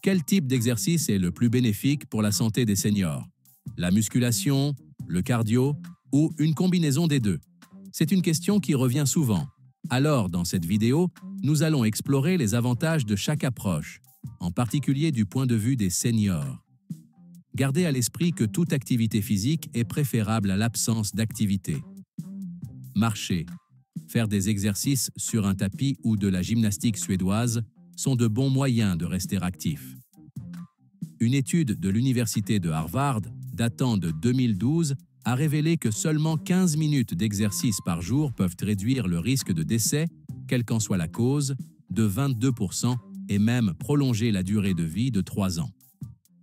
Quel type d'exercice est le plus bénéfique pour la santé des seniors? La musculation, le cardio ou une combinaison des deux? C'est une question qui revient souvent. Alors, dans cette vidéo, nous allons explorer les avantages de chaque approche, en particulier du point de vue des seniors. Gardez à l'esprit que toute activité physique est préférable à l'absence d'activité. Marcher, faire des exercices sur un tapis ou de la gymnastique suédoise sont de bons moyens de rester actif. Une étude de l'Université de Harvard, datant de 2012, a révélé que seulement 15 minutes d'exercice par jour peuvent réduire le risque de décès, quelle qu'en soit la cause, de 22% et même prolonger la durée de vie de 3 ans.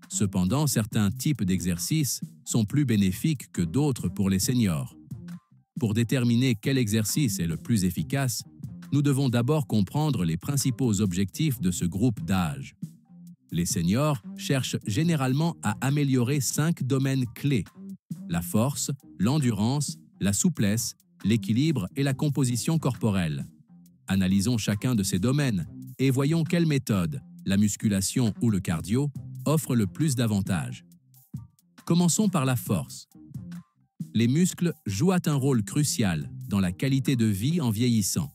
Cependant, certains types d'exercices sont plus bénéfiques que d'autres pour les seniors. Pour déterminer quel exercice est le plus efficace, nous devons d'abord comprendre les principaux objectifs de ce groupe d'âge. Les seniors cherchent généralement à améliorer 5 domaines clés: la force, l'endurance, la souplesse, l'équilibre et la composition corporelle. Analysons chacun de ces domaines et voyons quelle méthode, la musculation ou le cardio, offre le plus d'avantages. Commençons par la force. Les muscles jouent un rôle crucial dans la qualité de vie en vieillissant.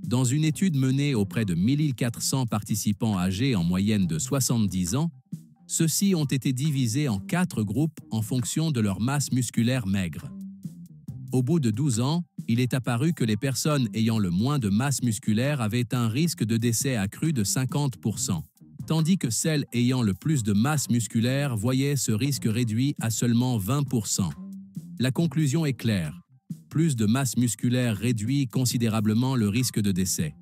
Dans une étude menée auprès de 1400 participants âgés en moyenne de 70 ans, ceux-ci ont été divisés en 4 groupes en fonction de leur masse musculaire maigre. Au bout de 12 ans, il est apparu que les personnes ayant le moins de masse musculaire avaient un risque de décès accru de 50%, tandis que celles ayant le plus de masse musculaire voyaient ce risque réduit à seulement 20%. La conclusion est claire. Plus de masse musculaire réduit considérablement le risque de décès.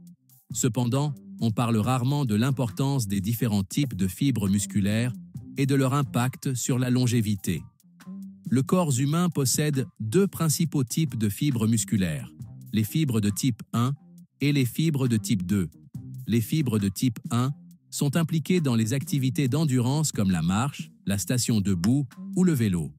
Cependant, on parle rarement de l'importance des différents types de fibres musculaires et de leur impact sur la longévité. Le corps humain possède 2 principaux types de fibres musculaires, les fibres de type 1 et les fibres de type 2. Les fibres de type 1 sont impliquées dans les activités d'endurance comme la marche, la station debout ou le vélo.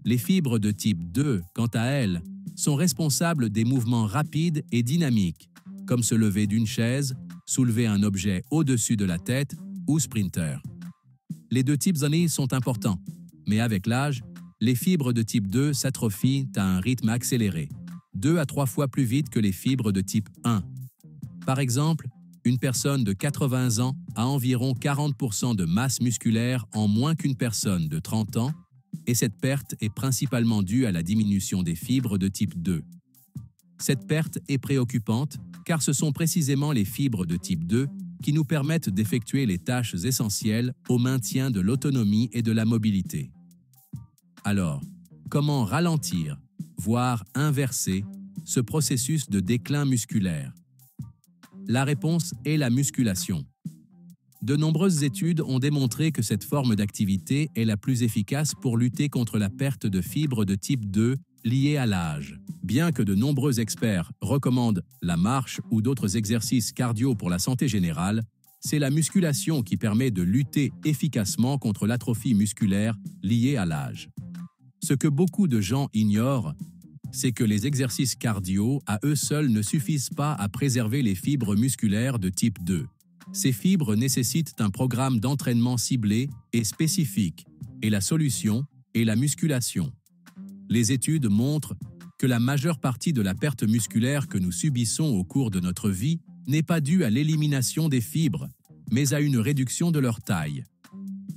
Les fibres de type 2, quant à elles, sont responsables des mouvements rapides et dynamiques, comme se lever d'une chaise, soulever un objet au-dessus de la tête ou sprinter. Les 2 types sont importants, mais avec l'âge, les fibres de type 2 s'atrophient à un rythme accéléré, 2 à 3 fois plus vite que les fibres de type 1. Par exemple, une personne de 80 ans a environ 40% de masse musculaire en moins qu'une personne de 30 ans, et cette perte est principalement due à la diminution des fibres de type 2. Cette perte est préoccupante car ce sont précisément les fibres de type 2 qui nous permettent d'effectuer les tâches essentielles au maintien de l'autonomie et de la mobilité. Alors, comment ralentir, voire inverser, ce processus de déclin musculaire? La réponse est la musculation. De nombreuses études ont démontré que cette forme d'activité est la plus efficace pour lutter contre la perte de fibres de type 2 liée à l'âge. Bien que de nombreux experts recommandent la marche ou d'autres exercices cardio pour la santé générale, c'est la musculation qui permet de lutter efficacement contre l'atrophie musculaire liée à l'âge. Ce que beaucoup de gens ignorent, c'est que les exercices cardio à eux seuls ne suffisent pas à préserver les fibres musculaires de type 2. Ces fibres nécessitent un programme d'entraînement ciblé et spécifique, et la solution est la musculation. Les études montrent que la majeure partie de la perte musculaire que nous subissons au cours de notre vie n'est pas due à l'élimination des fibres, mais à une réduction de leur taille.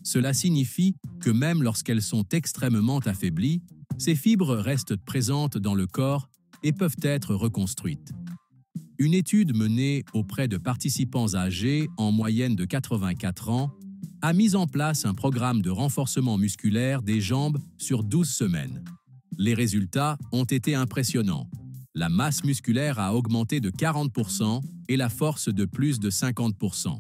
Cela signifie que même lorsqu'elles sont extrêmement affaiblies, ces fibres restent présentes dans le corps et peuvent être reconstruites. Une étude menée auprès de participants âgés en moyenne de 84 ans a mis en place un programme de renforcement musculaire des jambes sur 12 semaines. Les résultats ont été impressionnants. La masse musculaire a augmenté de 40% et la force de plus de 50%.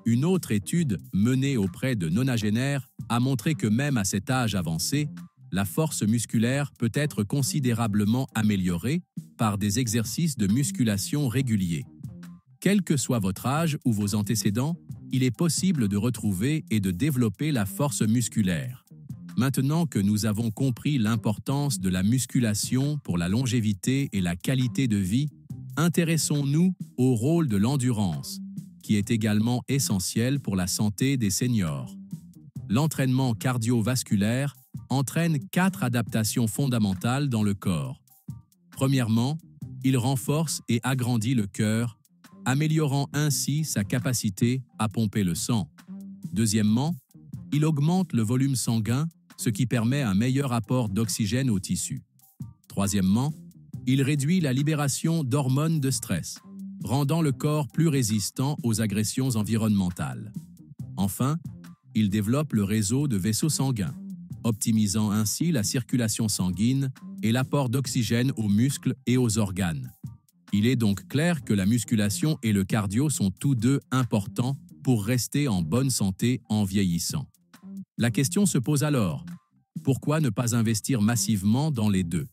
Une autre étude menée auprès de nonagénaires a montré que même à cet âge avancé, la force musculaire peut être considérablement améliorée par des exercices de musculation réguliers. Quel que soit votre âge ou vos antécédents, il est possible de retrouver et de développer la force musculaire. Maintenant que nous avons compris l'importance de la musculation pour la longévité et la qualité de vie, intéressons-nous au rôle de l'endurance, qui est également essentiel pour la santé des seniors. L'entraînement cardiovasculaire entraîne 4 adaptations fondamentales dans le corps. Premièrement, il renforce et agrandit le cœur, améliorant ainsi sa capacité à pomper le sang. Deuxièmement, il augmente le volume sanguin, ce qui permet un meilleur apport d'oxygène aux tissus. Troisièmement, il réduit la libération d'hormones de stress, rendant le corps plus résistant aux agressions environnementales. Enfin, il développe le réseau de vaisseaux sanguins, optimisant ainsi la circulation sanguine et l'apport d'oxygène aux muscles et aux organes. Il est donc clair que la musculation et le cardio sont tous deux importants pour rester en bonne santé en vieillissant. La question se pose alors, pourquoi ne pas investir massivement dans les deux?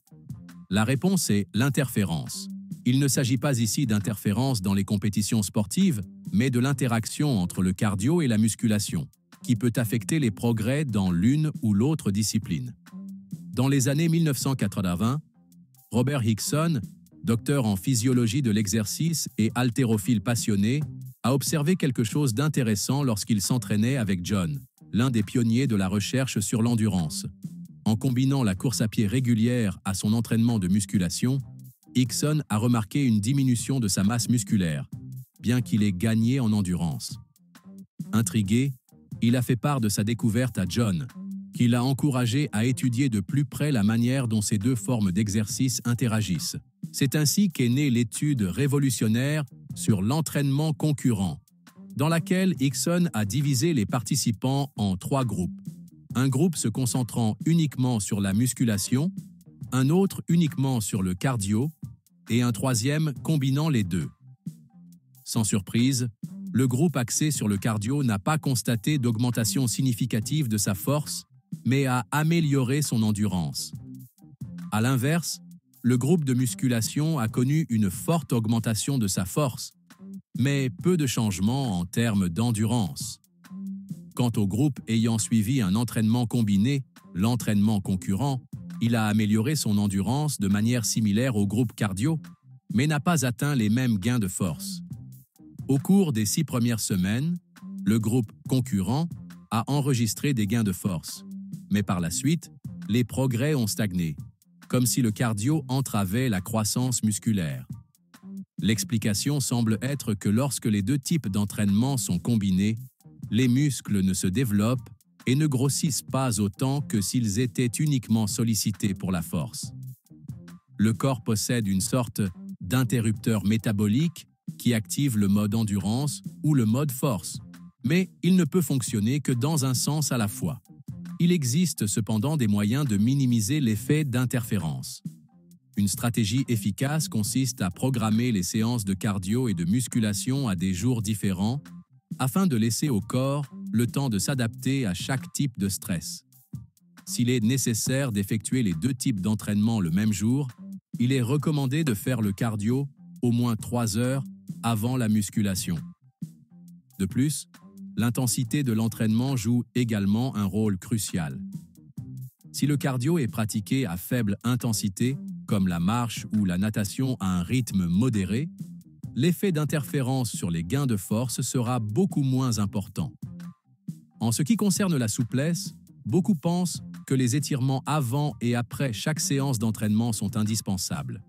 La réponse est l'interférence. Il ne s'agit pas ici d'interférence dans les compétitions sportives, mais de l'interaction entre le cardio et la musculation, qui peut affecter les progrès dans l'une ou l'autre discipline. Dans les années 1980, Robert Hickson, docteur en physiologie de l'exercice et haltérophile passionné, a observé quelque chose d'intéressant lorsqu'il s'entraînait avec John, l'un des pionniers de la recherche sur l'endurance. En combinant la course à pied régulière à son entraînement de musculation, Hickson a remarqué une diminution de sa masse musculaire, bien qu'il ait gagné en endurance. Intrigué, il a fait part de sa découverte à John, qui l'a encouragé à étudier de plus près la manière dont ces deux formes d'exercice interagissent. C'est ainsi qu'est née l'étude révolutionnaire sur l'entraînement concurrent, dans laquelle Hickson a divisé les participants en 3 groupes. Un groupe se concentrant uniquement sur la musculation, un autre uniquement sur le cardio et un troisième combinant les deux. Sans surprise, le groupe axé sur le cardio n'a pas constaté d'augmentation significative de sa force, mais a amélioré son endurance. À l'inverse, le groupe de musculation a connu une forte augmentation de sa force, mais peu de changements en termes d'endurance. Quant au groupe ayant suivi un entraînement combiné, l'entraînement concurrent, il a amélioré son endurance de manière similaire au groupe cardio, mais n'a pas atteint les mêmes gains de force. Au cours des 6 premières semaines, le groupe concurrent a enregistré des gains de force, mais par la suite, les progrès ont stagné, comme si le cardio entravait la croissance musculaire. L'explication semble être que lorsque les 2 types d'entraînement sont combinés, les muscles ne se développent et ne grossissent pas autant que s'ils étaient uniquement sollicités pour la force. Le corps possède une sorte d'interrupteur métabolique qui active le mode endurance ou le mode force, mais il ne peut fonctionner que dans un sens à la fois. Il existe cependant des moyens de minimiser l'effet d'interférence. Une stratégie efficace consiste à programmer les séances de cardio et de musculation à des jours différents afin de laisser au corps le temps de s'adapter à chaque type de stress. S'il est nécessaire d'effectuer les 2 types d'entraînement le même jour, il est recommandé de faire le cardio au moins 3 heures avant la musculation. De plus, l'intensité de l'entraînement joue également un rôle crucial. Si le cardio est pratiqué à faible intensité, comme la marche ou la natation à un rythme modéré, l'effet d'interférence sur les gains de force sera beaucoup moins important. En ce qui concerne la souplesse, beaucoup pensent que les étirements avant et après chaque séance d'entraînement sont indispensables.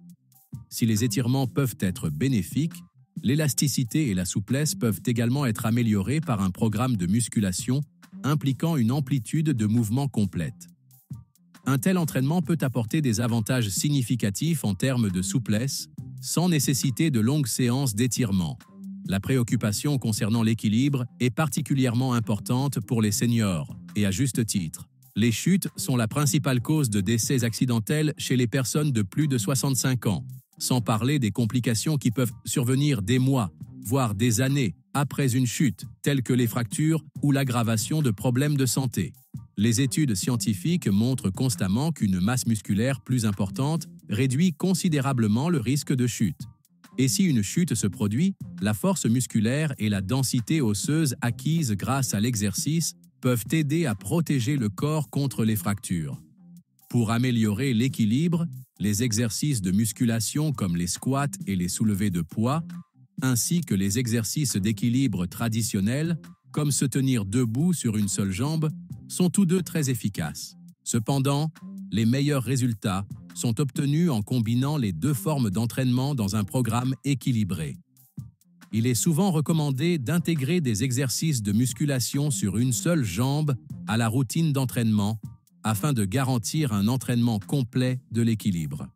Si les étirements peuvent être bénéfiques, l'élasticité et la souplesse peuvent également être améliorées par un programme de musculation impliquant une amplitude de mouvement complète. Un tel entraînement peut apporter des avantages significatifs en termes de souplesse, sans nécessiter de longues séances d'étirement. La préoccupation concernant l'équilibre est particulièrement importante pour les seniors, et à juste titre. Les chutes sont la principale cause de décès accidentels chez les personnes de plus de 65 ans, sans parler des complications qui peuvent survenir des mois, voire des années, après une chute, telles que les fractures ou l'aggravation de problèmes de santé. Les études scientifiques montrent constamment qu'une masse musculaire plus importante réduit considérablement le risque de chute. Et si une chute se produit, la force musculaire et la densité osseuse acquises grâce à l'exercice peuvent aider à protéger le corps contre les fractures. Pour améliorer l'équilibre, les exercices de musculation comme les squats et les soulevés de poids ainsi que les exercices d'équilibre traditionnels, comme se tenir debout sur une seule jambe, sont tous deux très efficaces. Cependant, les meilleurs résultats sont obtenus en combinant les deux formes d'entraînement dans un programme équilibré. Il est souvent recommandé d'intégrer des exercices de musculation sur une seule jambe à la routine d'entraînement afin de garantir un entraînement complet de l'équilibre.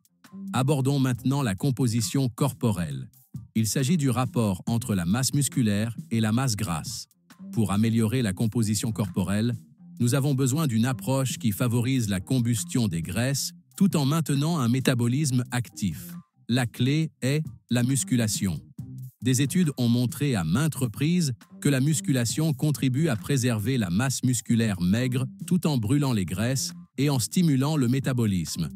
Abordons maintenant la composition corporelle. Il s'agit du rapport entre la masse musculaire et la masse grasse. Pour améliorer la composition corporelle, nous avons besoin d'une approche qui favorise la combustion des graisses tout en maintenant un métabolisme actif. La clé est la musculation. Des études ont montré à maintes reprises que la musculation contribue à préserver la masse musculaire maigre tout en brûlant les graisses et en stimulant le métabolisme.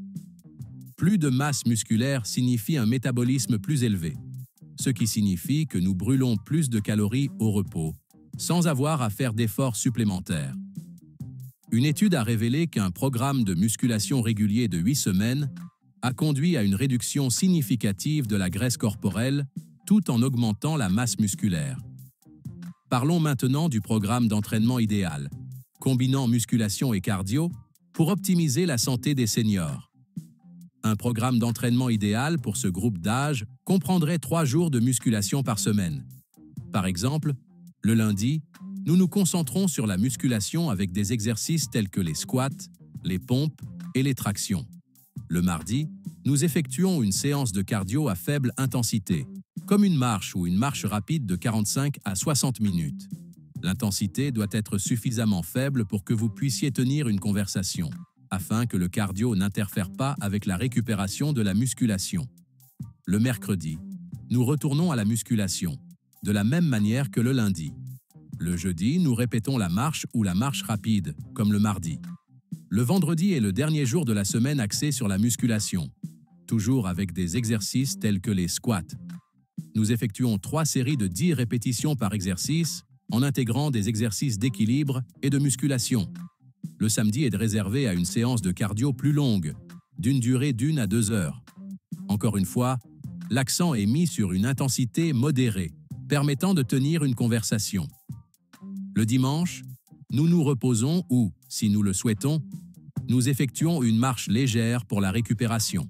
Plus de masse musculaire signifie un métabolisme plus élevé, ce qui signifie que nous brûlons plus de calories au repos, sans avoir à faire d'efforts supplémentaires. Une étude a révélé qu'un programme de musculation régulier de 8 semaines a conduit à une réduction significative de la graisse corporelle tout en augmentant la masse musculaire. Parlons maintenant du programme d'entraînement idéal, combinant musculation et cardio pour optimiser la santé des seniors. Un programme d'entraînement idéal pour ce groupe d'âge comprendrait 3 jours de musculation par semaine. Par exemple, le lundi, nous nous concentrons sur la musculation avec des exercices tels que les squats, les pompes et les tractions. Le mardi, nous effectuons une séance de cardio à faible intensité, comme une marche ou une marche rapide de 45 à 60 minutes. L'intensité doit être suffisamment faible pour que vous puissiez tenir une conversation, afin que le cardio n'interfère pas avec la récupération de la musculation. Le mercredi, nous retournons à la musculation, de la même manière que le lundi. Le jeudi, nous répétons la marche ou la marche rapide, comme le mardi. Le vendredi est le dernier jour de la semaine axé sur la musculation, toujours avec des exercices tels que les squats. Nous effectuons 3 séries de 10 répétitions par exercice, en intégrant des exercices d'équilibre et de musculation. Le samedi est réservé à une séance de cardio plus longue, d'une durée d'1 à 2 heures. Encore une fois, l'accent est mis sur une intensité modérée, permettant de tenir une conversation. Le dimanche, nous nous reposons ou, si nous le souhaitons, nous effectuons une marche légère pour la récupération.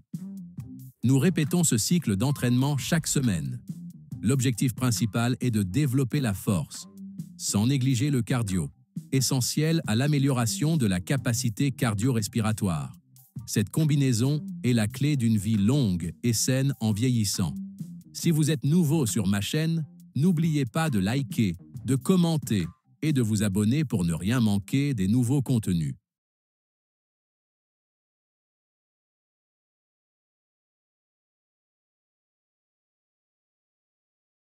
Nous répétons ce cycle d'entraînement chaque semaine. L'objectif principal est de développer la force, sans négliger le cardio, essentiel à l'amélioration de la capacité cardio-respiratoire. Cette combinaison est la clé d'une vie longue et saine en vieillissant. Si vous êtes nouveau sur ma chaîne, n'oubliez pas de liker, de commenter et de vous abonner pour ne rien manquer des nouveaux contenus.